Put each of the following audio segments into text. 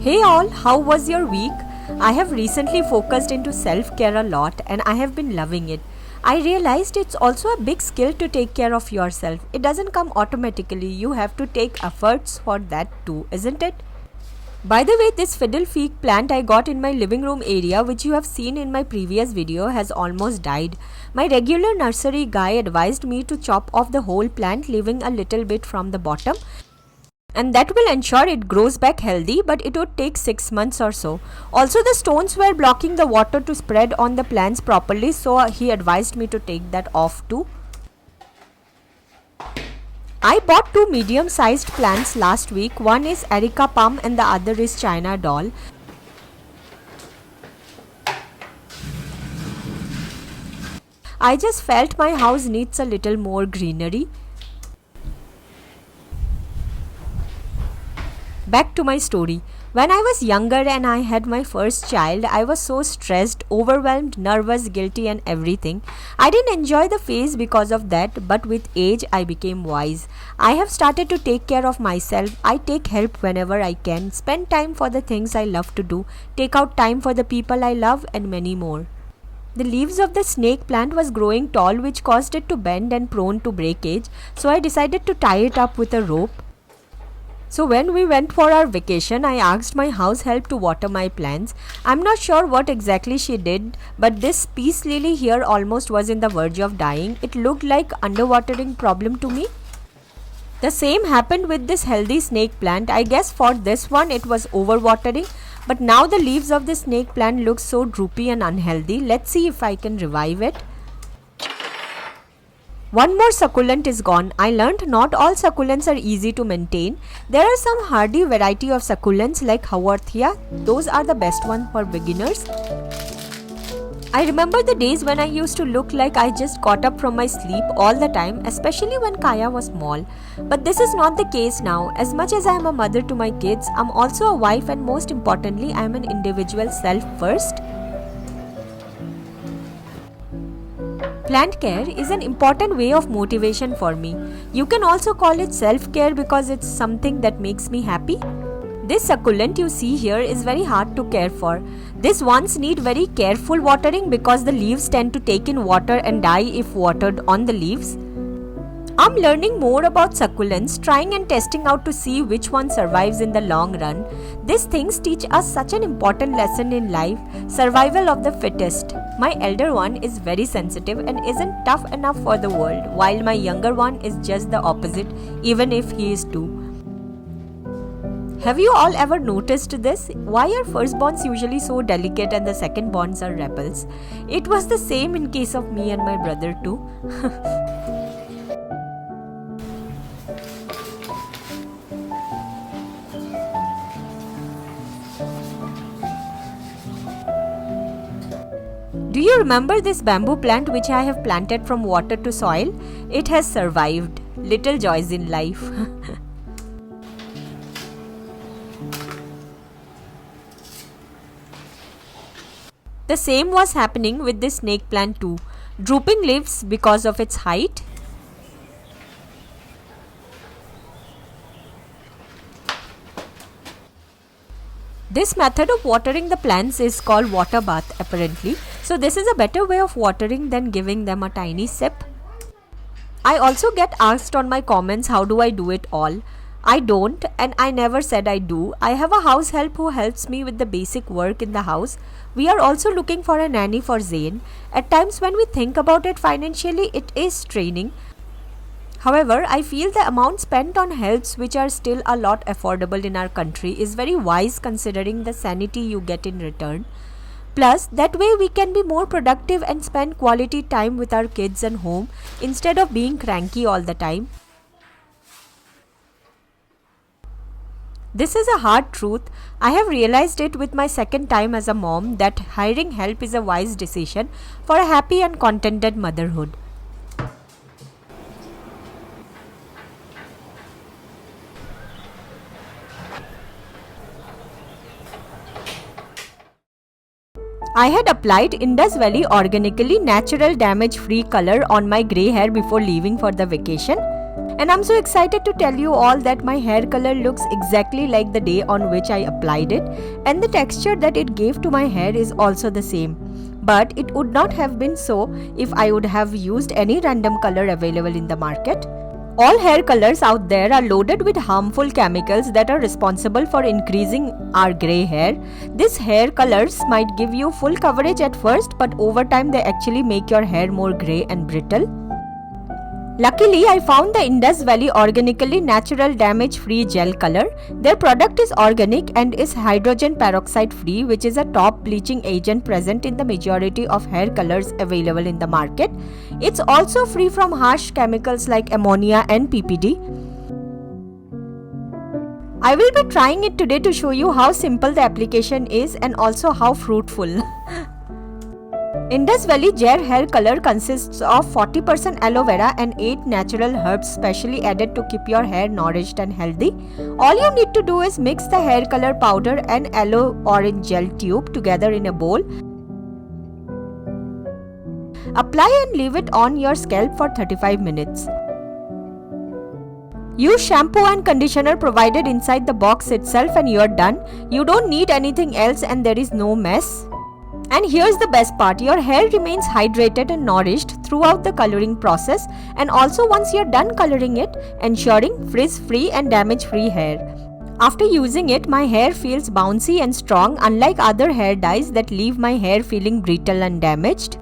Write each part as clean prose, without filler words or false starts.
Hey all, how was your week? I have recently focused into self-care a lot and I have been loving it. I realized it's also a big skill to take care of yourself. It doesn't come automatically. You have to take efforts for that too, isn't it? By the way, this fiddle fig plant I got in my living room area, which you have seen in my previous video, has almost died. My regular nursery guy advised me to chop off the whole plant, leaving a little bit from the bottom, and that will ensure it grows back healthy, but it would take 6 months or so. Also, the stones were blocking the water to spread on the plants properly, so he advised me to take that off too. I bought 2 medium-sized plants last week. One is Erica Palm and the other is China Doll. I just felt my house needs a little more greenery. Back to my story. When I was younger and I had my first child, I was so stressed, overwhelmed, nervous, guilty and everything. I didn't enjoy the phase because of that, but with age I became wise. I have started to take care of myself. I take help whenever I can, spend time for the things I love to do, take out time for the people I love and many more. The leaves of the snake plant was growing tall, which caused it to bend and prone to breakage, so I decided to tie it up with a rope. So when we went for our vacation, I asked my house help to water my plants. I'm not sure what exactly she did, but this peace lily here almost was in the verge of dying. It looked like underwatering problem to me. The same happened with this healthy snake plant. I guess for this one it was overwatering, but now the leaves of the snake plant look so droopy and unhealthy. Let's see if I can revive it. One more succulent is gone. I learned not all succulents are easy to maintain. There are some hardy variety of succulents like Haworthia. Those are the best ones for beginners. I remember the days when I used to look like I just got up from my sleep all the time, especially when Kaya was small. But this is not the case now. As much as I am a mother to my kids, I'm also a wife, and most importantly, I am an individual self first. Plant care is an important way of motivation for me. You can also call it self-care because it's something that makes me happy. This succulent you see here is very hard to care for. These ones need very careful watering because the leaves tend to take in water and die if watered on the leaves. I'm learning more about succulents, trying and testing out to see which one survives in the long run. These things teach us such an important lesson in life, survival of the fittest. My elder one is very sensitive and isn't tough enough for the world, while my younger one is just the opposite, even if he is too. Have you all ever noticed this? Why are firstborns usually so delicate and the secondborns are rebels? It was the same in case of me and my brother too. Do you remember this bamboo plant which I have planted from water to soil? It has survived. Little joys in life. The same was happening with this snake plant too. Drooping leaves because of its height. This method of watering the plants is called water bath apparently. So this is a better way of watering than giving them a tiny sip. I also get asked on my comments how do I do it all. I don't, and I never said I do. I have a house help who helps me with the basic work in the house. We are also looking for a nanny for Zayn. At times when we think about it financially, it is straining. However, I feel the amount spent on helps, which are still a lot affordable in our country, is very wise considering the sanity you get in return. Plus, that way we can be more productive and spend quality time with our kids and home instead of being cranky all the time. This is a hard truth. I have realized it with my second time as a mom that hiring help is a wise decision for a happy and contented motherhood. I had applied Indus Valley Organically Natural Damage Free color on my grey hair before leaving for the vacation. And I'm so excited to tell you all that my hair color looks exactly like the day on which I applied it, and the texture that it gave to my hair is also the same. But it would not have been so if I would have used any random color available in the market. All hair colors out there are loaded with harmful chemicals that are responsible for increasing our grey hair. These hair colors might give you full coverage at first, but over time they actually make your hair more grey and brittle. Luckily, I found the Indus Valley Organically Natural Damage-Free Gel Color. Their product is organic and is hydrogen peroxide-free, which is a top bleaching agent present in the majority of hair colors available in the market. It's also free from harsh chemicals like ammonia and PPD. I will be trying it today to show you how simple the application is and also how fruitful. Indus Valley Gel Hair Color consists of 40% aloe vera and 8 natural herbs specially added to keep your hair nourished and healthy. All you need to do is mix the hair color powder and aloe orange gel tube together in a bowl. Apply and leave it on your scalp for 35 minutes. Use shampoo and conditioner provided inside the box itself and you're done. You don't need anything else and there is no mess. And here's the best part, your hair remains hydrated and nourished throughout the coloring process, and also once you're done coloring it, ensuring frizz-free and damage-free hair. After using it, my hair feels bouncy and strong, unlike other hair dyes that leave my hair feeling brittle and damaged.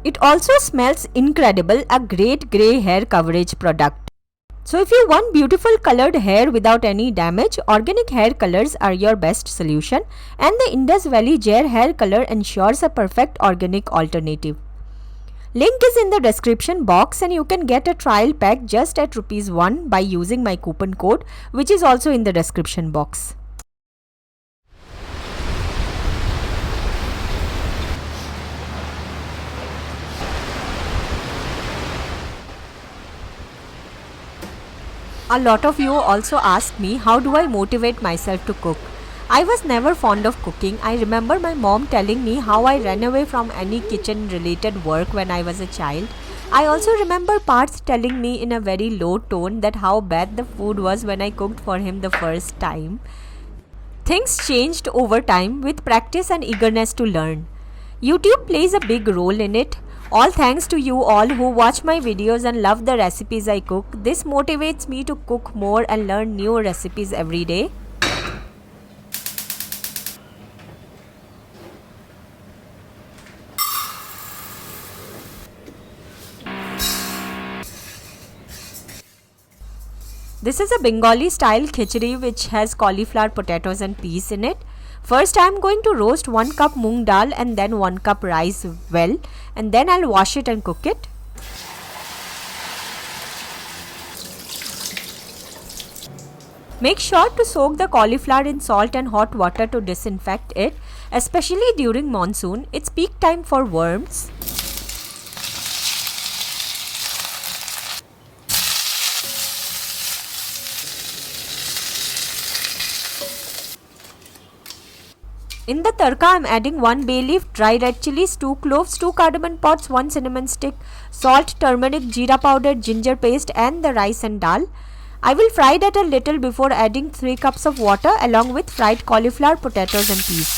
It also smells incredible, a great grey hair coverage product. So if you want beautiful colored hair without any damage, organic hair colors are your best solution, and the Indus Valley Gel Hair Color ensures a perfect organic alternative. Link is in the description box and you can get a trial pack just at ₹1 by using my coupon code, which is also in the description box. A lot of you also asked me how do I motivate myself to cook. I was never fond of cooking. I remember my mom telling me how I ran away from any kitchen related work when I was a child. I also remember Parth telling me in a very low tone that how bad the food was when I cooked for him the first time. Things changed over time with practice and eagerness to learn. YouTube plays a big role in it. All thanks to you all who watch my videos and love the recipes I cook. This motivates me to cook more and learn new recipes every day. This is a Bengali style khichdi which has cauliflower, potatoes and peas in it. First I am going to roast 1 cup moong dal and then 1 cup rice well, and then I'll wash it and cook it. Make sure to soak the cauliflower in salt and hot water to disinfect it, especially during monsoon. It's peak time for worms. In the tarka, I am adding 1 bay leaf, dry red chilies, 2 cloves, 2 cardamom pods, 1 cinnamon stick, salt, turmeric, jeera powder, ginger paste and the rice and dal. I will fry that a little before adding 3 cups of water along with fried cauliflower, potatoes and peas.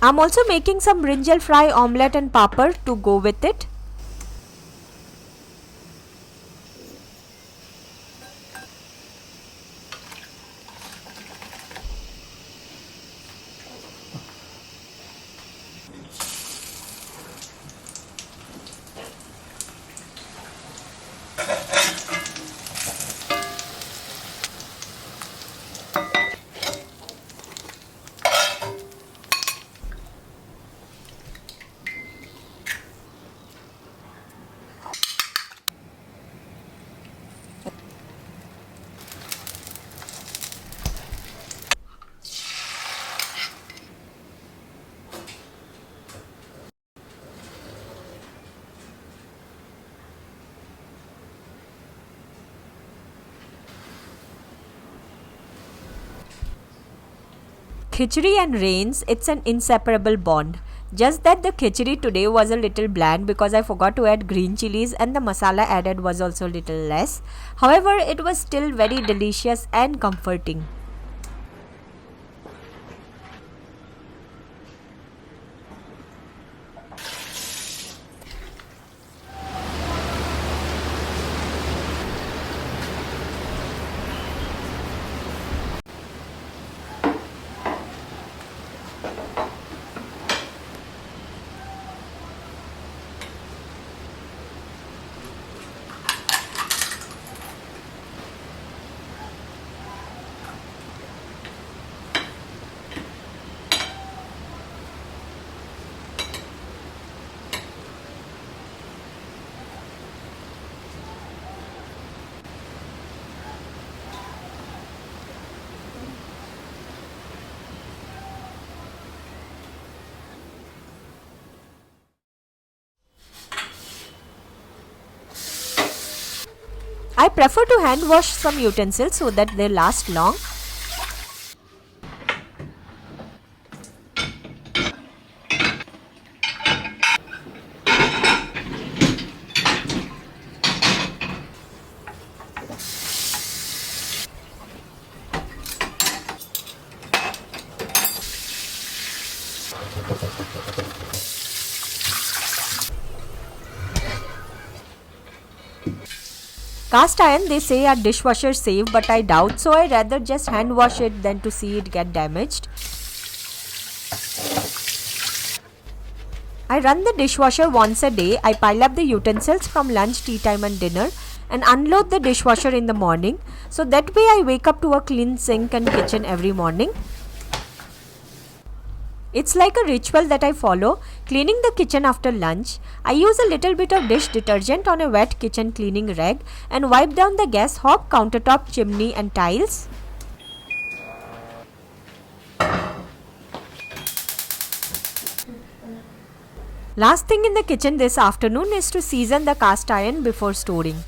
I'm also making some brinjal fry, omelette and papad to go with it. Khichdi and rains, it's an inseparable bond. Just that the khichdi today was a little bland because I forgot to add green chilies and the masala added was also a little less. However, it was still very delicious and comforting. I prefer to hand wash some utensils so that they last long. Cast iron, they say, are dishwasher safe, but I doubt so. I rather just hand wash it than to see it get damaged. I run the dishwasher once a day. I pile up the utensils from lunch, tea time and dinner and unload the dishwasher in the morning. So that way I wake up to a clean sink and kitchen every morning. It's like a ritual that I follow, cleaning the kitchen after lunch. I use a little bit of dish detergent on a wet kitchen cleaning rag and wipe down the gas hob, countertop, chimney and tiles. Last thing in the kitchen this afternoon is to season the cast iron before storing.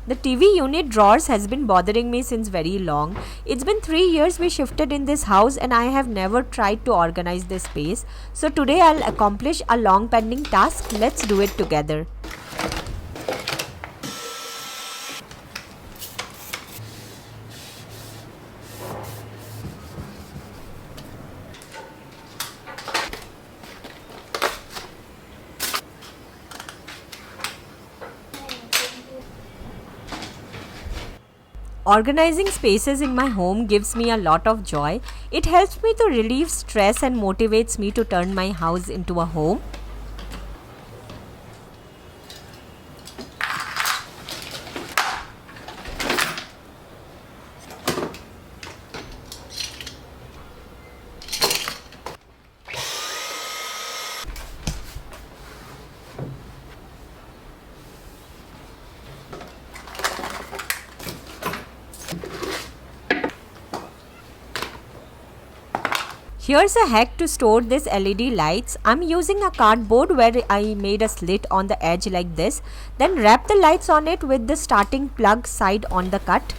The TV unit drawers has been bothering me since very long. It's been 3 years we shifted in this house and I have never tried to organize this space. So today I'll accomplish a long pending task. Let's do it together. Organizing spaces in my home gives me a lot of joy. It helps me to relieve stress and motivates me to turn my house into a home. Here's a hack to store this LED lights. I'm using a cardboard where I made a slit on the edge like this. Then wrap the lights on it with the starting plug side on the cut.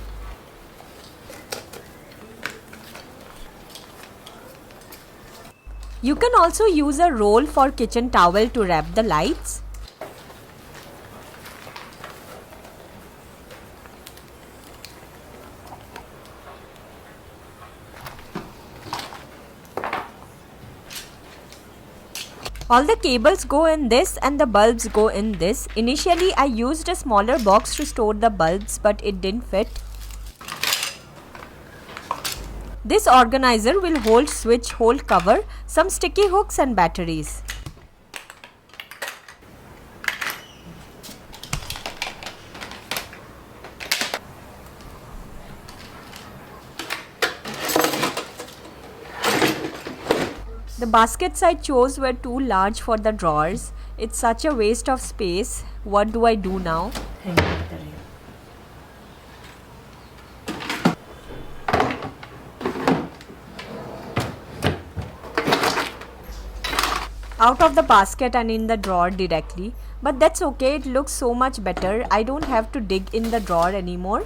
You can also use a roll for kitchen towel to wrap the lights. All the cables go in this and the bulbs go in this. Initially I used a smaller box to store the bulbs but it didn't fit. This organizer will hold switch hole cover, some sticky hooks and batteries. The baskets I chose were too large for the drawers. It's such a waste of space. What do I do now? Out of the basket and in the drawer directly. But that's okay, it looks so much better. I don't have to dig in the drawer anymore.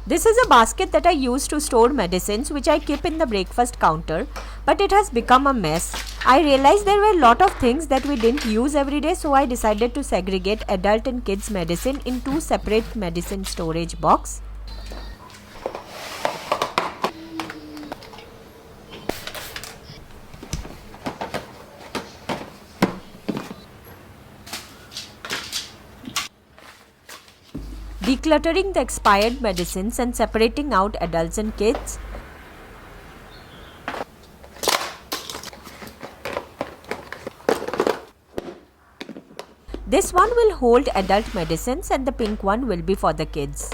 This is a basket that I use to store medicines which I keep in the breakfast counter, but it has become a mess. I realized there were a lot of things that we didn't use every day, so I decided to segregate adult and kids medicine in two separate medicine storage boxes. Decluttering the expired medicines and separating out adults and kids. This one will hold adult medicines and the pink one will be for the kids.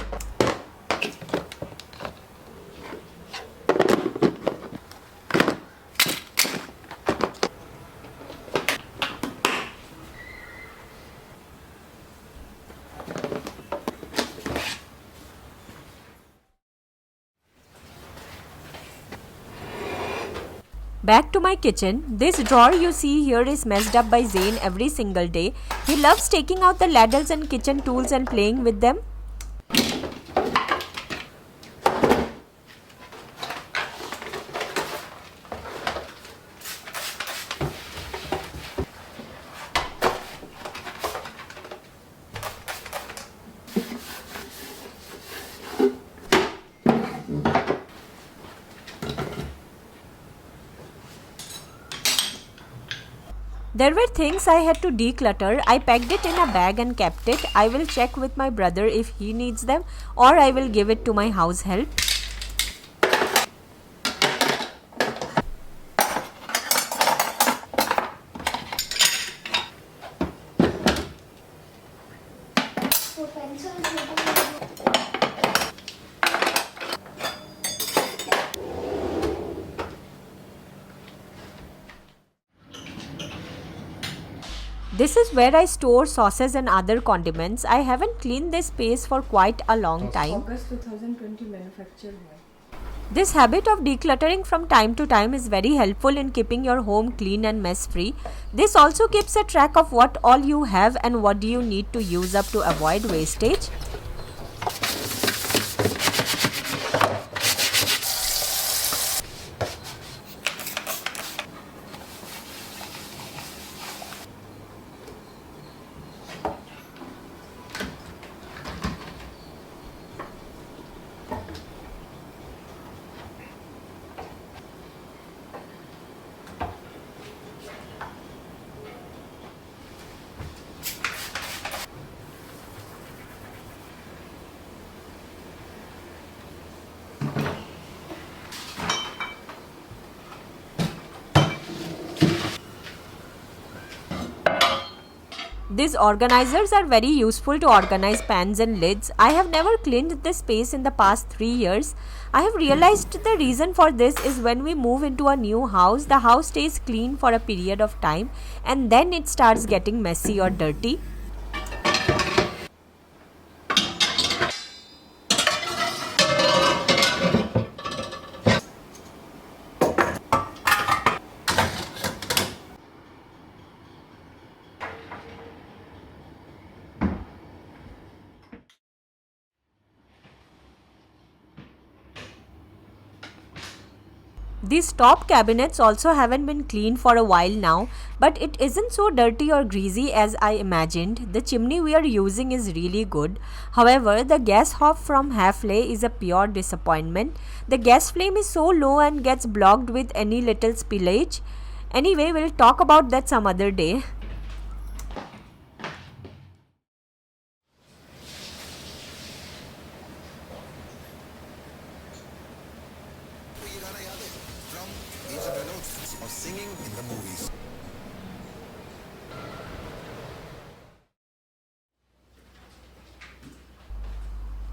Back to my kitchen. This drawer you see here is messed up by Zane every single day. He loves taking out the ladles and kitchen tools and playing with them. There were things I had to declutter. I packed it in a bag and kept it. I will check with my brother if he needs them, or I will give it to my house help. This is where I store sauces and other condiments. I haven't cleaned this space for quite a long time. August 2020 manufactured here. This habit of decluttering from time to time is very helpful in keeping your home clean and mess free. This also keeps a track of what all you have and what do you need to use up to avoid wastage. These organizers are very useful to organize pans and lids. I have never cleaned this space in the past 3 years. I have realized the reason for this is when we move into a new house, the house stays clean for a period of time and then it starts getting messy or dirty. These top cabinets also haven't been cleaned for a while now, but it isn't so dirty or greasy as I imagined. The chimney we are using is really good. However, the gas hob from Halfley is a pure disappointment. The gas flame is so low and gets blocked with any little spillage. Anyway, we'll talk about that some other day. Of singing in the movies.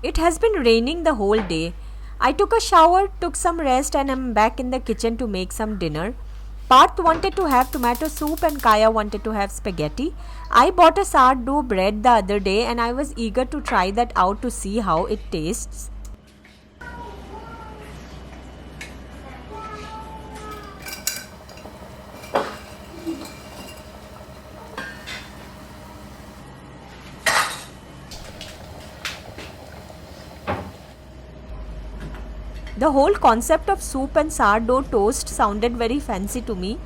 It has been raining the whole day. I took a shower, took some rest and am back in the kitchen to make some dinner. Parth wanted to have tomato soup and Kaya wanted to have spaghetti. I bought a sourdough bread the other day and I was eager to try that out to see how it tastes. The whole concept of soup and sourdough toast sounded very fancy to me.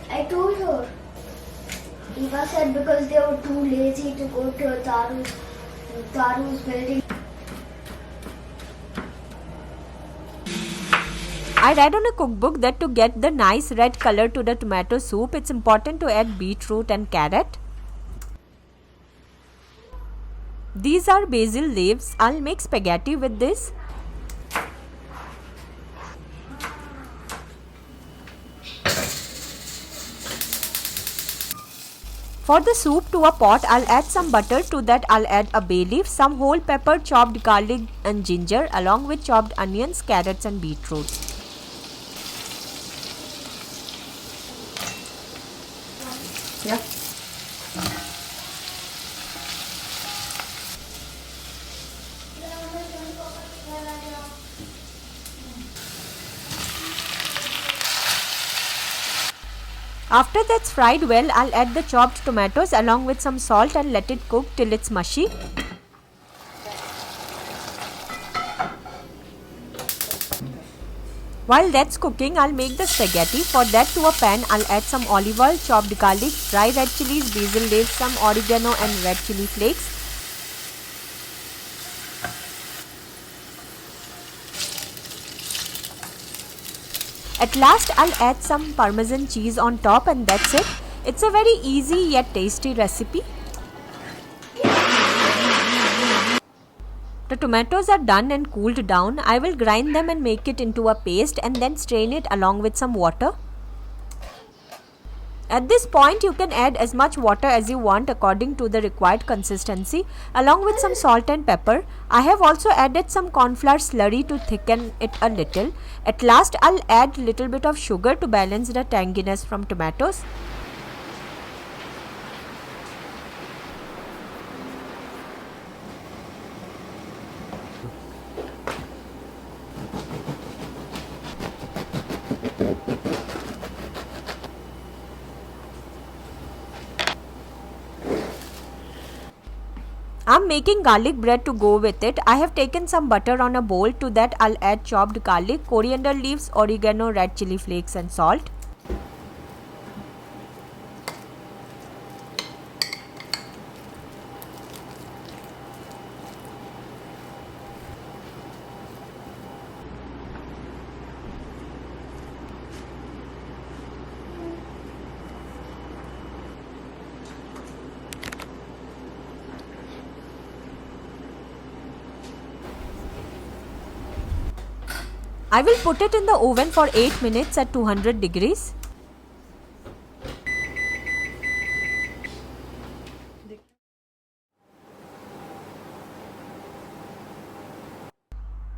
I told her. Eva said because they were too lazy to go to Taru's building. I read on a cookbook that to get the nice red color to the tomato soup, it's important to add beetroot and carrot. These are basil leaves. I'll make spaghetti with this. For the soup to a pot, I'll add some butter. To that, I'll add a bay leaf, some whole pepper, chopped garlic and ginger, along with chopped onions, carrots and beetroot. Yeah. After that's fried well, I'll add the chopped tomatoes along with some salt and let it cook till it's mushy. While that's cooking, I'll make the spaghetti. For that, to a pan, I'll add some olive oil, chopped garlic, dry red chilies, basil leaves, some oregano and red chili flakes. At last, I'll add some parmesan cheese on top and that's it. It's a very easy yet tasty recipe. The tomatoes are done and cooled down. I will grind them and make it into a paste and then strain it along with some water. At this point, you can add as much water as you want according to the required consistency, along with some salt and pepper. I have also added some corn flour slurry to thicken it a little. At last, I'll add little bit of sugar to balance the tanginess from tomatoes. I'm making garlic bread to go with it. I have taken some butter on a bowl. To that, I'll add chopped garlic, coriander leaves, oregano, red chili flakes and salt. I will put it in the oven for 8 minutes at 200 degrees.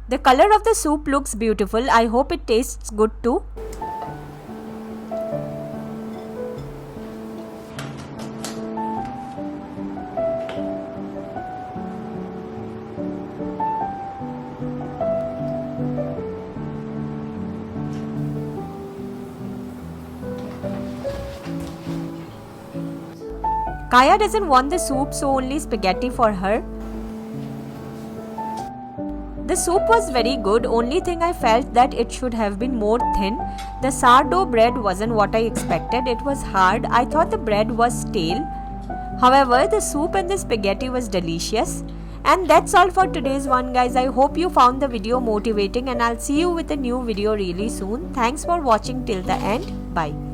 The color of the soup looks beautiful. I hope it tastes good too. Kaya doesn't want the soup, so only spaghetti for her. The soup was very good, only thing I felt that it should have been more thin. The sourdough bread wasn't what I expected, it was hard. I thought the bread was stale. However, the soup and the spaghetti was delicious. And that's all for today's one, guys. I hope you found the video motivating and I'll see you with a new video really soon. Thanks for watching till the end. Bye.